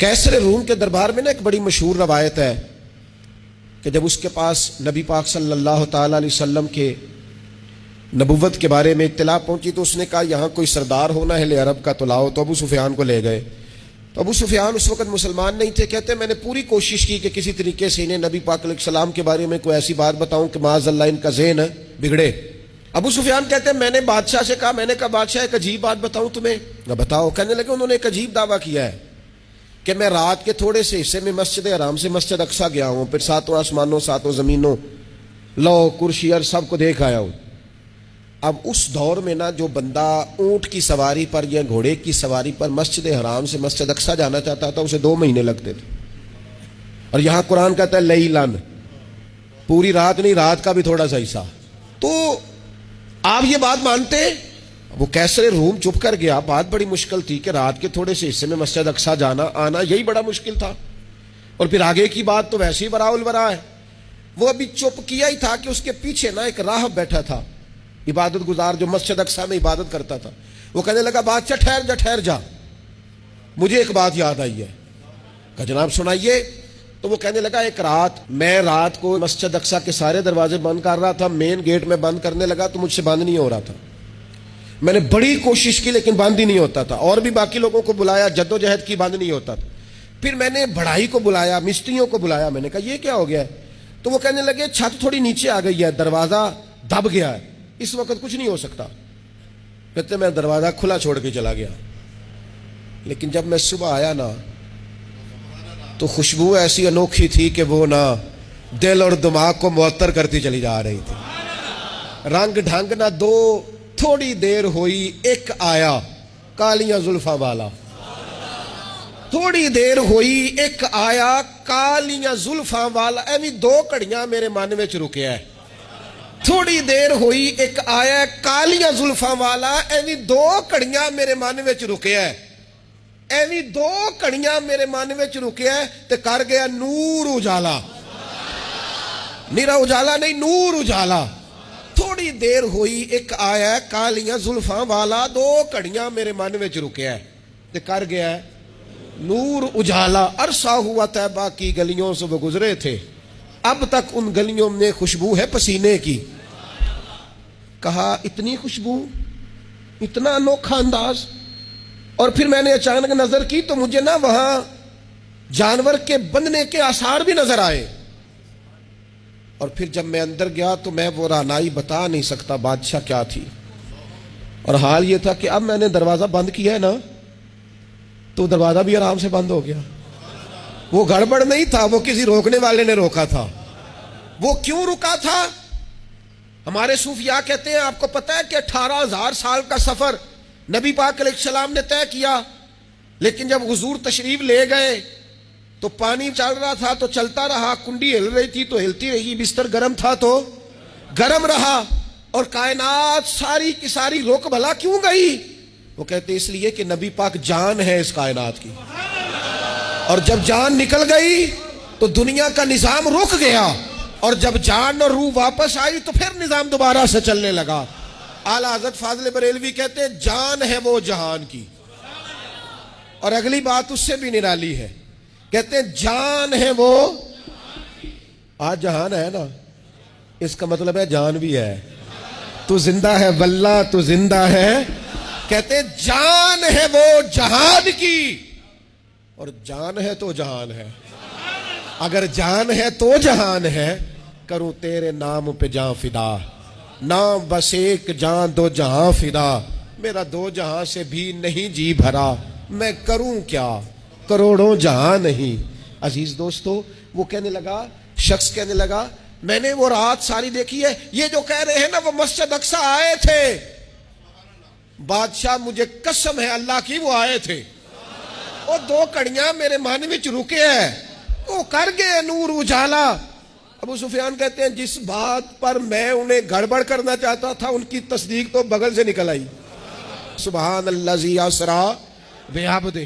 کیسر روم کے دربار میں نا ایک بڑی مشہور روایت ہے کہ جب اس کے پاس نبی پاک صلی اللہ تعالی علیہ وسلم کے نبوت کے بارے میں اطلاع پہنچی تو اس نے کہا یہاں کوئی سردار ہونا ہے عرب کا تو لاؤ. تو ابو سفیان کو لے گئے. تو ابو سفیان اس وقت مسلمان نہیں تھے. کہتے میں نے پوری کوشش کی کہ کسی طریقے سے انہیں نبی پاک علیہ السلام کے بارے میں کوئی ایسی بات بتاؤں کہ معاذ اللہ ان کا ذہن بگڑے. ابو سفیان کہتے ہیں میں نے بادشاہ سے کہا, میں نے کہا بادشاہ ایک عجیب بات بتاؤں تمہیں. بتاؤ. کہنے لگے انہوں نے ایک عجیب دعویٰ کیا ہے کہ میں رات کے تھوڑے سے حصے میں مسجد حرام سے مسجد اقصیٰ گیا ہوں, پھر ساتوں آسمانوں ساتوں زمینوں لو کرسی اور سب کو دیکھ آیا ہوں. اب اس دور میں نا جو بندہ اونٹ کی سواری پر یا گھوڑے کی سواری پر مسجد حرام سے مسجد اقصیٰ جانا چاہتا تھا اسے 2 مہینے لگتے تھے. اور یہاں قرآن کہتا ہے لیلن, پوری رات نہیں, رات کا بھی تھوڑا سا حصہ. تو آپ یہ بات مانتے؟ وہ کیسر روم چپ کر گیا. بات بڑی مشکل تھی کہ رات کے تھوڑے سے حصے میں مسجد اقصیٰ جانا آنا یہی بڑا مشکل تھا, اور پھر آگے کی بات تو ویسے ہی براء البراء ہے. وہ ابھی چپ کیا ہی تھا کہ اس کے پیچھے نا ایک راہب بیٹھا تھا, عبادت گزار جو مسجد اقصیٰ میں عبادت کرتا تھا. وہ کہنے لگا بادشاہ ٹھہر جا, مجھے ایک بات یاد آئی ہے. کہا جناب سنائیے. تو وہ کہنے لگا ایک رات میں رات کو مسجد اقصیٰ کے سارے دروازے بند کر رہا تھا, مین گیٹ میں بند کرنے لگا تو مجھ سے بند نہیں ہو رہا تھا. میں نے بڑی کوشش کی لیکن بند ہی نہیں ہوتا تھا, اور بھی باقی لوگوں کو بلایا, جدوجہد کی, بند نہیں ہوتا تھا. پھر میں نے بڑھائی کو بلایا, مستریوں کو بلایا, میں نے کہا یہ کیا ہو گیا ہے؟ تو وہ کہنے لگے چھت تھوڑی نیچے آ گئی ہے, دروازہ دب گیا ہے, اس وقت کچھ نہیں ہو سکتا. کہتے میں دروازہ کھلا چھوڑ کے چلا گیا, لیکن جب میں صبح آیا نا تو خوشبو ایسی انوکھی تھی کہ وہ نا دل اور دماغ کو معطر کرتی چلی جا رہی تھی. رنگ ڈھنگ نہ دو, تھوڑی دیر ہوئی ایک آیا کالیاں زلفاں والا. تھوڑی دیر ہوئی ایک آیا کالیاں زلفاں والا. ایویں 2 گھڑیاں میرے من وچ رکیا ہے. تھوڑی دیر ہوئی ایک آیا کالیاں زلفاں والا. ایویں 2 گھڑیاں میرے من وچ رکیا ہے. ایویں 2 گھڑیاں میرے من وچ رکیا ہے تے کر گیا نور اجالا. نیرا اجالا نہیں, نور اجالا. تھوڑی دیر ہوئی ایک آیا کالیاں زلفاں والا. 2 گھڑیاں میرے من وچ رکیا ہے تے کر گیا ہے نور اجالا. عرصہ ہوا طیبہ کی گلیوں سے وہ گزرے تھے, اب تک ان گلیوں میں خوشبو ہے پسینے کی. کہا اتنی خوشبو, اتنا انوکھا انداز. اور پھر میں نے اچانک نظر کی تو مجھے نا وہاں جانور کے بندنے کے آثار بھی نظر آئے. اور پھر جب میں اندر گیا تو میں وہ رعنائی بتا نہیں سکتا بادشاہ کیا تھی. اور حال یہ تھا کہ اب میں نے دروازہ بند کیا ہے نا تو دروازہ بھی آرام سے بند ہو گیا. وہ گڑبڑ نہیں تھا, وہ کسی روکنے والے نے روکا تھا. وہ کیوں رکا تھا؟ ہمارے صوفیاء کہتے ہیں آپ کو پتہ ہے کہ 18,000 سال کا سفر نبی پاک علیہ السلام نے طے کیا, لیکن جب حضور تشریف لے گئے تو پانی چل رہا تھا تو چلتا رہا, کنڈی ہل رہی تھی تو ہلتی رہی, بستر گرم تھا تو گرم رہا, اور کائنات ساری کی ساری رک بھلا کیوں گئی؟ وہ کہتے اس لیے کہ نبی پاک جان ہے اس کائنات کی, اور جب جان نکل گئی تو دنیا کا نظام رک گیا, اور جب جان اور روح واپس آئی تو پھر نظام دوبارہ سے چلنے لگا. اعلیٰ حضرت فاضل بریلوی کہتے ہیں جان ہے وہ جہان کی. اور اگلی بات اس سے بھی نرالی ہے, کہتے ہیں جان ہے وہ, آج جہان ہے نا, اس کا مطلب ہے جان بھی ہے. تو زندہ ہے واللہ تو زندہ ہے. کہتے ہیں جان ہے وہ جہان کی, اور جان ہے تو جہان ہے. اگر جان ہے تو جہان ہے, کروں تیرے نام پہ جان فدا. نام بس ایک جان 2 جہاں فدا. میرا 2 جہاں سے بھی نہیں جی بھرا, میں کروں کیا کروڑوں جہاں نہیں. عزیز دوستو, وہ کہنے لگا, شخص کہنے لگا میں نے وہ رات ساری دیکھی ہے. یہ جو کہہ رہے ہیں نا وہ مسجد اقصیٰ آئے تھے, بادشاہ مجھے قسم ہے اللہ کی وہ آئے تھے. وہ 2 گھڑیاں میرے من وچ رکے ہیں, وہ کر گئے نور اجالا. ابو سفیان کہتے ہیں جس بات پر میں انہیں گڑبڑ کرنا چاہتا تھا ان کی تصدیق تو بغل سے نکل آئی. سبحان الذی اسریٰ بعبدہ.